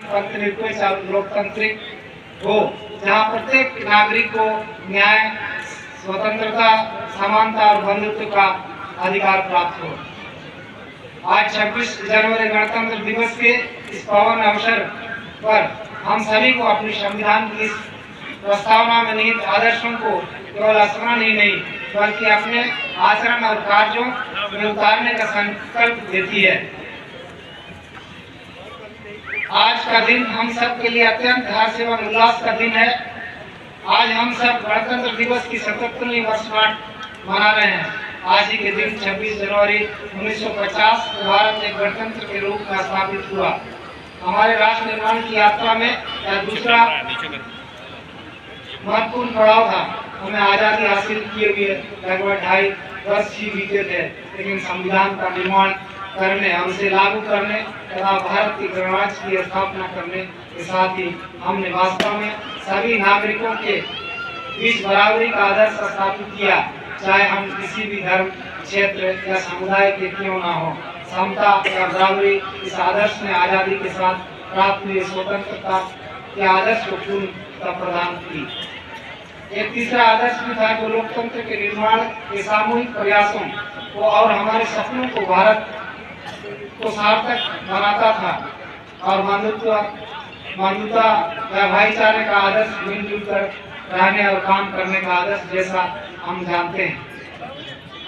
धर्मनिरपेक्ष और लोकतांत्रिक हो, जहाँ प्रत्येक नागरिक को न्याय, स्वतंत्रता, समानता और बंधुत्व का अधिकार प्राप्त हो। आज 26 जनवरी गणतंत्र दिवस के इस पावन अवसर पर हम सभी को अपने संविधान की इस प्रस्तावना में निहित आदर्शों को केवल स्मरण ही नहीं बल्कि अपने आचरण और कार्यों में उतारने का संकल्प देती है। आज का दिन हम सब के लिए अत्यंत हर्ष एवं उल्लास का दिन है। आज हम सब गणतंत्र दिवस की 77वीं वर्षगांठ मना रहे हैं। आज ही के दिन 26 जनवरी 1950 भारत एक गणतंत्र के रूप में स्थापित हुआ। हमारे राष्ट्र निर्माण की यात्रा में यह दूसरा महत्वपूर्ण पड़ाव था। हमें आजादी हासिल किए हुए लगभग 2.5 वर्ष ही बीते थे, लेकिन संविधान का निर्माण करने और उसे लागू करने तथा भारत की गणराज्य की स्थापना करने के साथ ही हमने वास्तव में सभी नागरिकों के बीच बराबरी का आदर्श स्थापित किया, चाहे हम किसी भी धर्म, क्षेत्र या समुदाय के क्यों ना हो। समता या बराबरी इस आदर्श ने आजादी के साथ प्राप्त हुई स्वतंत्रता के आदर्श को पूर्णता प्रदान की। एक तीसरा आदर्श भी था जो लोकतंत्र के निर्माण के सामूहिक प्रयासों को और हमारे सपनों को भारत को सार्थक बनाता था और बंधुता या भाईचारे का आदर्श, मिलजुल कर रहने और काम करने का आदर्श जैसा हम जानते हैं।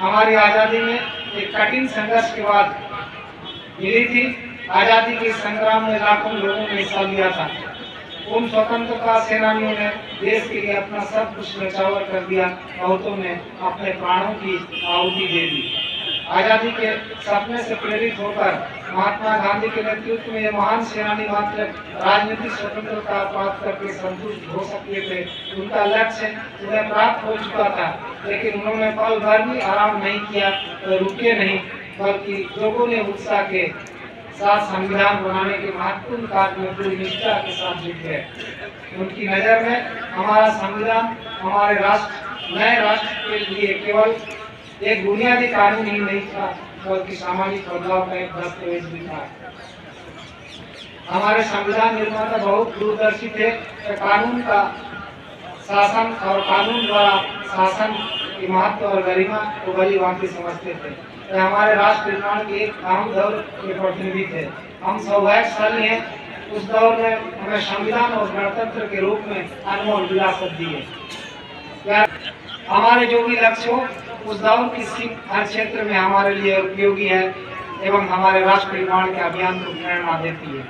हमारी आज़ादी में एक कठिन संघर्ष के बाद मिली थी। आज़ादी के संग्राम में लाखों लोगों ने हिस्सा लिया था। उन स्वतंत्रता सेनानियों ने देश के लिए अपना सब कुछ न्यौछावर कर दिया। बहुतों ने अपने प्राणों की आहुति दे दी। आज़ादी के सपने से प्रेरित होकर महात्मा गांधी के नेतृत्व में ये महान सेनानी मात्र राजनीतिक स्वतंत्रता प्राप्त करके संतुष्ट हो सकते थे। उनका लक्ष्य उन्हें प्राप्त हो चुका था, लेकिन उन्होंने पल भर भी आराम नहीं किया, तो रुके नहीं, बल्कि लोगों ने उत्साह के साथ संविधान बनाने के महत्वपूर्ण कार्य में पूरी निष्ठा के साथ जुट गए। उनकी नज़र में हमारा संविधान हमारे राष्ट्र, नए राष्ट्र के लिए केवल एक बुनियादी कानून ही नहीं था, बल्कि सामाजिक बदलाव का एक दस्तावेज भी था। हमारे संविधान निर्माता बहुत दूरदर्शी थे। कानून का शासन और कानून द्वारा शासन के महत्व और गरिमा को भली भांति समझते थे। यह हमारे राष्ट्र निर्माण के एक अहम दौर के प्रतिनिधि थे। हम सौभाग्यशाली हैं, उस दौर में हमें संविधान और गणतंत्र के रूप में अनमोल विरासत दी है। हमारे जो भी लक्ष्य हो, उस दौर की सीख हर क्षेत्र में हमारे लिए उपयोगी है एवं हमारे राष्ट्र निर्माण के अभियान को प्रेरणा देती है।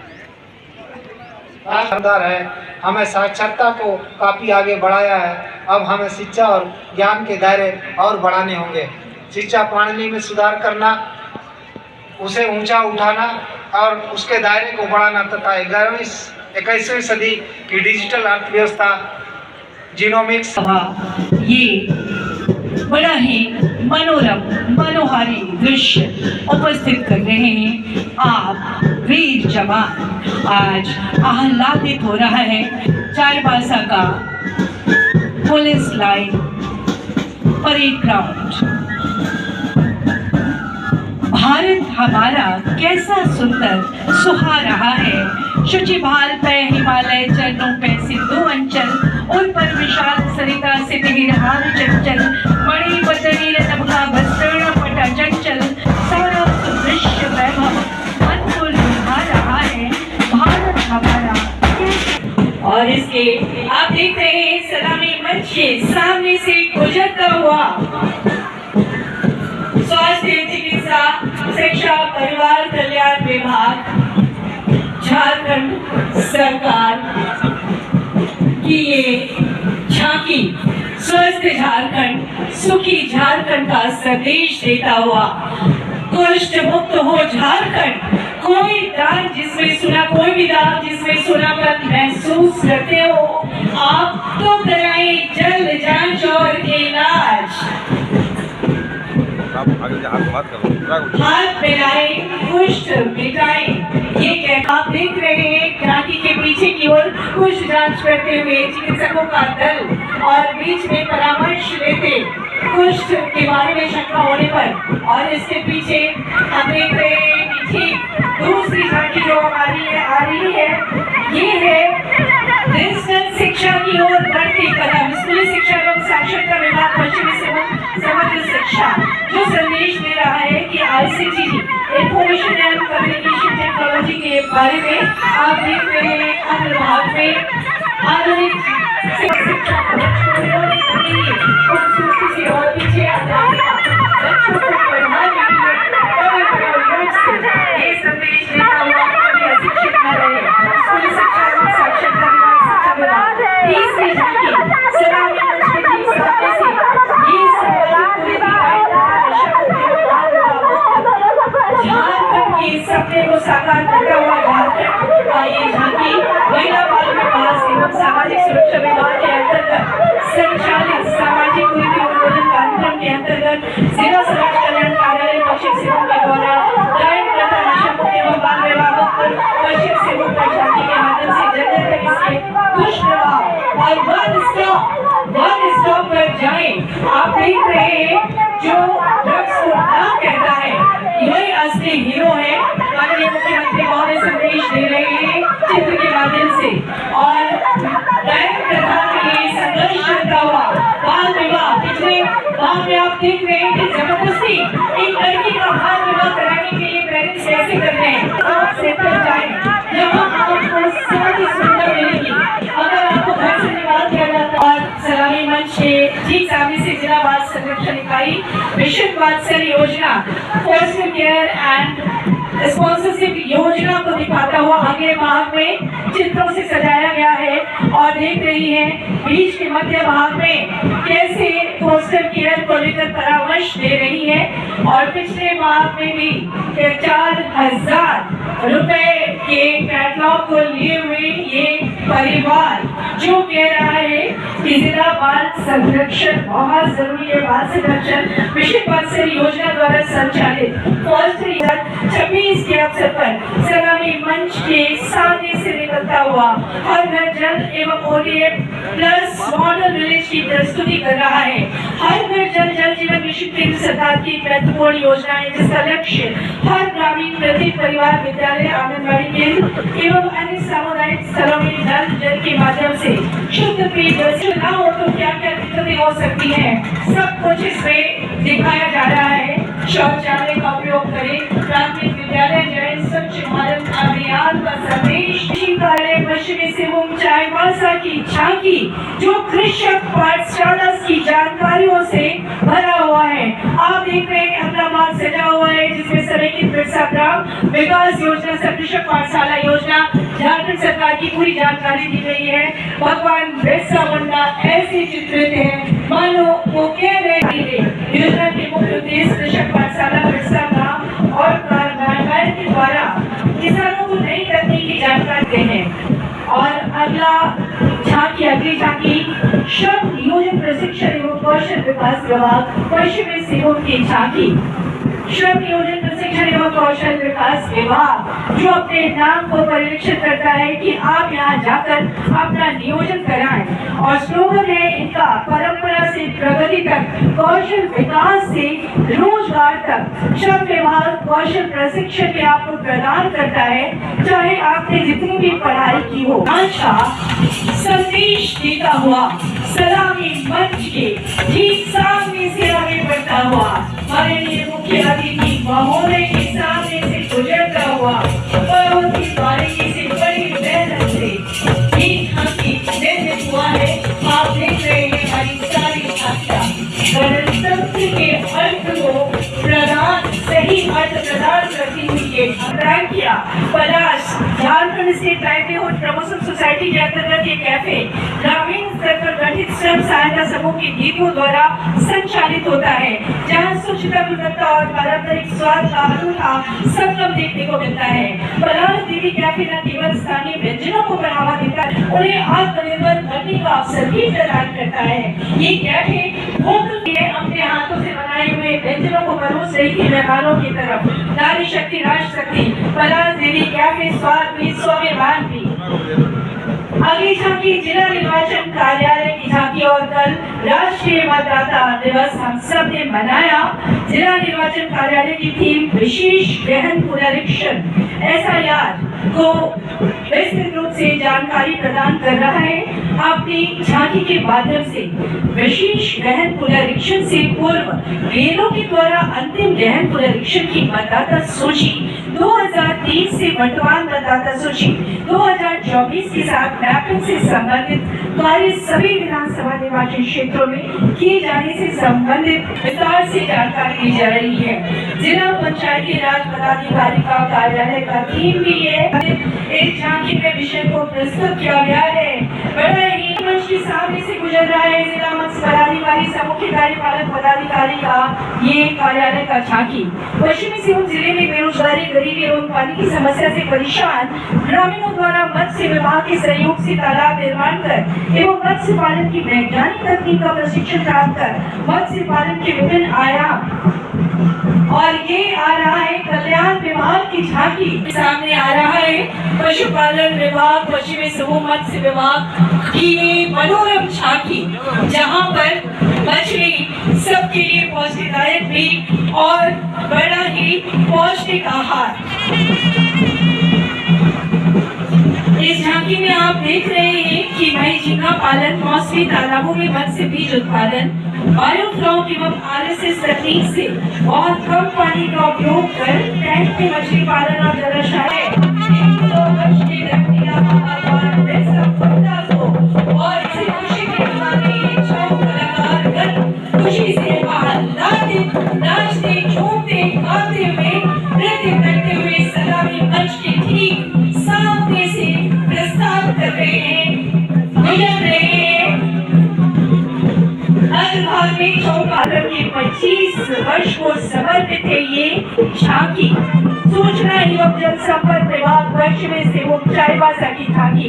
राष्ट्र है, हमें साक्षरता को काफी आगे बढ़ाया है। अब हमें शिक्षा और ज्ञान के दायरे और बढ़ाने होंगे। शिक्षा प्रणाली में सुधार करना, उसे ऊंचा उठाना और उसके दायरे को बढ़ाना तथा 21वीं सदी की डिजिटल अर्थव्यवस्था, जीनोमिक्स, ये बड़ा ही मनोरम मनोहारी दृश्य उपस्थित कर रहे हैं आप वीर जवान। आज आह्लादित हो रहा है चाईबासा का police line parade ground. Bharat हमारा कैसा सुंदर सुहा रहा है। शुचि भाल पे हिमालय चरणों पे सिंधु अंचल, उन पर विशाल सरिता से तिहार चंचल, मणि बदरी नभा भस्त्रण पटा चंचल, सारा दृश्य वैभव मन को लुभा रहा है। भारत हमारा। और इसके आप देख रहे हैं सलामी मंच के सामने से गुजरता हुआ स्वास्थ्य, चिकित्सा, शिक्षा, परिवार कल्याण विभाग झारखंड सरकार की ये झांकी स्वस्थ झारखंड, सुखी झारखंड का संदेश देता हुआ। कुष्ठ मुक्त हो झारखंड। कोई दाग जिसमें सुना, कोई भी दाग जिसमें सुनापन महसूस करते हो, आप तो कराएं जल्द जांच और इलाज। हाथ मिलाएं, कुष्ठ मिटाएं। ये क्या आप देख रहे हैं क्रांति के पीछे की ओर कुष्ठ जांच करते हुए चिकित्सकों का दल और बीच में परामर्श लेते कुष्ठ के बारे में शंका होने पर। और इसके पीछे हम देख रहे हैं कि दूसरी झांकी जो हमारी आ रही है के बारे में आप देख रहे हैं अन्य भाग में आधुनिक शिक्षा खूबसूरती से और पीछे बच्चों को पढ़ाने के लिए बड़े प्रयोग से ये संदेश देता हुआ कभी अशिक्षित न रहे। स्कूली शिक्षा एवं साक्षरता विभाग शिक्षा विभाग तीसरी झांकी सलामी मंच के ठीक सामने से ये संवाद पूरी दिखाई झारखंड के सपने को साकार करता हुआ झारखंड का ये झांकी महिला बाल विकास एवं सामाजिक सुरक्षा विभाग के अंतर्गत संचालित सामाजिक कुरीति उन्मूलन कार्यक्रम के अंतर्गत जिला समाज कल्याण कार्यालय पश्चिम सिंहभूम के द्वारा डायन प्रथा नशा मुक्त एवं बाल विवाह मुक्त पश्चिम सिंहभूम की झांकी के माध्यम से जन तक इसके दुष्प्रभाव और वन स्टॉप पर जाएं। आप देख रहे हैं जो ड्रग्स को ना कहता है यही असली हीरो है। माननीय मुख्यमंत्री महोदय संदेश दे रहे हैं चित्र के माध्यम से और डायन प्रथा के लिए संघर्ष करता हुआ बाल विवाह पिछले भाग में आप देख रहे हैं कि जबरदस्ती एक लड़की का बाल विवाह कराने के लिए पेरेंट्स कैसे कर रहे हैं। आप सेंटर जाएं जहाँ आपको सारी सुविधा मिलेगी। अगर आपको घर से निकाल दिया जाता और सलामी मंच के ठीक सामने से जिला बाल संरक्षण इकाई मिशन वात्सल्य योजना फोस्टर केयर एंड स्पॉन्सरशिप योजना को दिखाता हुआ अगले भाग में चित्रों से सजाया गया है और देख रही है बीच के मध्य भाग में कैसे फोस्टर केयर को लेकर परामर्श दे रही है और पिछले भाग में भी 4,000 रुपए के कैटलॉग को लिए हुए ये परिवार जो कह रहा है कि जिला बाल संरक्षण बहुत जरूरी है। बाल संरक्षण मिशन वात्सल्य योजना द्वारा संचालित फोस्टर 26 के अवसर पर सलामी मंच के सामने से निकलता हुआ हर घर जल एवं ODF प्लस मॉडल विलेज की प्रस्तुति कर रहा है। हर घर जल जल जीवन मिशन केंद्र सरकार की महत्वपूर्ण योजना है जिसका लक्ष्य हर ग्रामीण प्रति परिवार विद्यालय आंगनबाड़ी केंद्र एवं अन्य सामुदायिक स्थलों में नल जल के माध्यम से शुद्ध पेय जल न हो तो क्या क्या दिक्कतें हो सकती हैं सब कुछ इसमें दिखाया जा रहा है। शौचालय का उपयोग करें, प्राथमिक विद्यालय जय स्वच्छ भारत अभियान का संदेश। कार्यालय पश्चिमी सिंहभूम चाईबासा की झांकी जो कृषक पाठशाला की जानकारियों से भरा हुआ है। आप देख रहे हैं अपना मार्ग सजा हुआ है जिसमें समेकित बिरसा ग्राम विकास योजना से कृषक पाठशाला योजना झारखंड सरकार की पूरी जानकारी दी गई है। भगवान बिरसा मुंडा ऐसे चित्रित है मानो वो कह रहे योजना के मुख्य उद्देश्य कृषक पाठशाला बिरसा ग्राम और कार्यालय के द्वारा किसानों को नई तकनीक की जानकारी देते हैं। और अगली झांकी श्रम नियोजन प्रशिक्षण एवं कौशल विकास विभाग पश्चिमी सिंहभूम की झांकी श्रम नियोजन प्रशिक्षण एवं कौशल विकास विभाग जो अपने नाम को परिलक्षित करता है कि आप यहाँ जाकर अपना नियोजन कराएं और स्लोगन है इनका परंपरा से प्रगति तक कौशल विकास से रोजगार तक। श्रम विभाग कौशल प्रशिक्षण भी आपको प्रदान करता है चाहे आपने जितनी भी पढ़ाई की हो। आज का संदेश देता हुआ सलामी मंच के ठीक सामने से आगे बढ़ता हुआ माननीय मुख्य अतिथि महोदय के सामने से गुजरता हुआ बहुत ही बारीकी से बड़ी मेहनत से ये झांकी निर्मित हुआ है। आप देख रहे हैं हमारी सारी झांकियां गणतंत्र के अर्थ को प्रदान सही अर्थ प्रदान करती हुई ये झांकियां Palash Jharkhand state livelihood promotion society के अंतर्गत ये कैफे ग्रामीण स्तर पर गठित स्वयं सहायता समूह की दीदियों द्वारा संचालित होता है जहाँ स्वच्छता गुणवत्ता और पारंपरिक स्वाद का अनूठा संगम देखने को मिलता है। पलाश दीदी कैफे न केवल स्थानीय व्यंजनों को बढ़ावा देता है उन्हें आत्मनिर्भर बनने का अवसर भी प्रदान करता है। ये कैफे अपने हाथों से बनाए हुए व्यंजनों को परोस रही थी मेहमानों की तरफ। नारी शक्ति राष्ट्र शक्ति पलाश दीदी कैफे स्वाद भी स्वाभिमान भी। अगली झांकी जिला निर्वाचन कार्यालय की झांकी और कल राष्ट्रीय मतदाता दिवस हम सब ने मनाया। जिला निर्वाचन कार्यालय की थीम विशेष गहन पुनरीक्षण SIR को विस्तृत रूप से जानकारी प्रदान कर रहा है। अपनी झांकी के माध्यम से विशेष गहन पुनरीक्षण से पूर्व रेलों के द्वारा अंतिम गहन पुनरीक्षण की मतदाता सूची 2023 से वर्तमान मतदाता सूची 2024 के साथ मैपिंग से संबंधित कार्य सभी विधानसभा निर्वाचन क्षेत्रों में किए जाने से संबंधित विस्तार से जानकारी दी जा रही है। जिला पंचायती राज पदाधिकारी का कार्यालय का थीम भी है। इस झांकी में विषय को प्रस्तुत किया गया है। बड़ा ही मंच के सामने से गुजर रहा है जिला मत्स्य पदाधिकारी सह मुख्य कार्यपालक पदाधिकारी का ये कार्यालय का झांकी। पश्चिमी सिंहभूम जिले में बेरोजगारी, गरीबी एवं पानी की समस्या से परेशान ग्रामीणों द्वारा मत्स्य विभाग के सहयोग से तालाब निर्माण कर एवं मत्स्य पालन की वैज्ञानिक तकनीक का प्रशिक्षण प्राप्त कर मत्स्य पालन के विभिन्न आयाम और ये आ रहा है कल्याण विभाग की झांकी सामने आ रहा है। पशुपालन विभाग, पश्चिमी सिंहभूम मत्स्य विभाग की मनोरम झांकी, जहां पर मछली सबके लिए पौष्टिकदायक भी और बड़ा ही पौष्टिक आहार। इस झांकी में आप देख रहे हैं कि भाई झींगा पालन, मौसमी तालाबों में मत्स्य बीज उत्पादन, बायोफ्लॉक एवं RSS तकनीक से बहुत कम पानी का उपयोग कर टैंक में मछली पालन और जलाशय और इसी खुशी के दीवाने चौक कलाकार गण खुशी से नाचते, झूमते, गाते हुए, नृत्य करते हुए सलामी मंच के ठीक सामने से प्रस्ताव कर रहे हैं, गुजर रहे हैं। अग्रभाग में चौपारण के 25 वर्ष को समर्पित है ये झांकी। सूचना एवं जनसंपर्क विभाग पश्चिमी सिंहभूम चाईबासा की झांकी,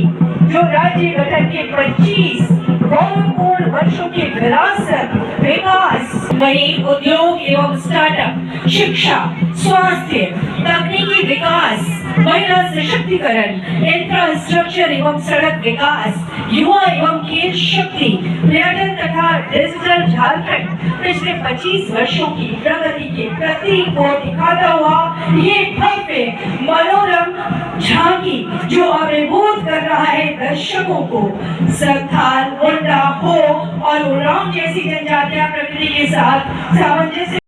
जो राज्य गठन के 25 गौरवपूर्ण वर्षों की विरासत, विकास, वही उद्योग एवं स्टार्टअप, शिक्षा, स्वास्थ्य, तकनीकी विकास, महिला सशक्तिकरण, इंफ्रास्ट्रक्चर एवं सड़क विकास, युवा एवं खेल शक्ति, पर्यटन तथा डिजिटल झारखंड पिछले 25 वर्षों की प्रगति के प्रतीक को दिखाता हुआ ये भव्य मनोरम झांकी, जो अभिभूत कर रहा है दर्शकों को। संथाल, मुंडा, हो और उरांव जैसी जनजातियां प्रकृति के साथ सामंजस्य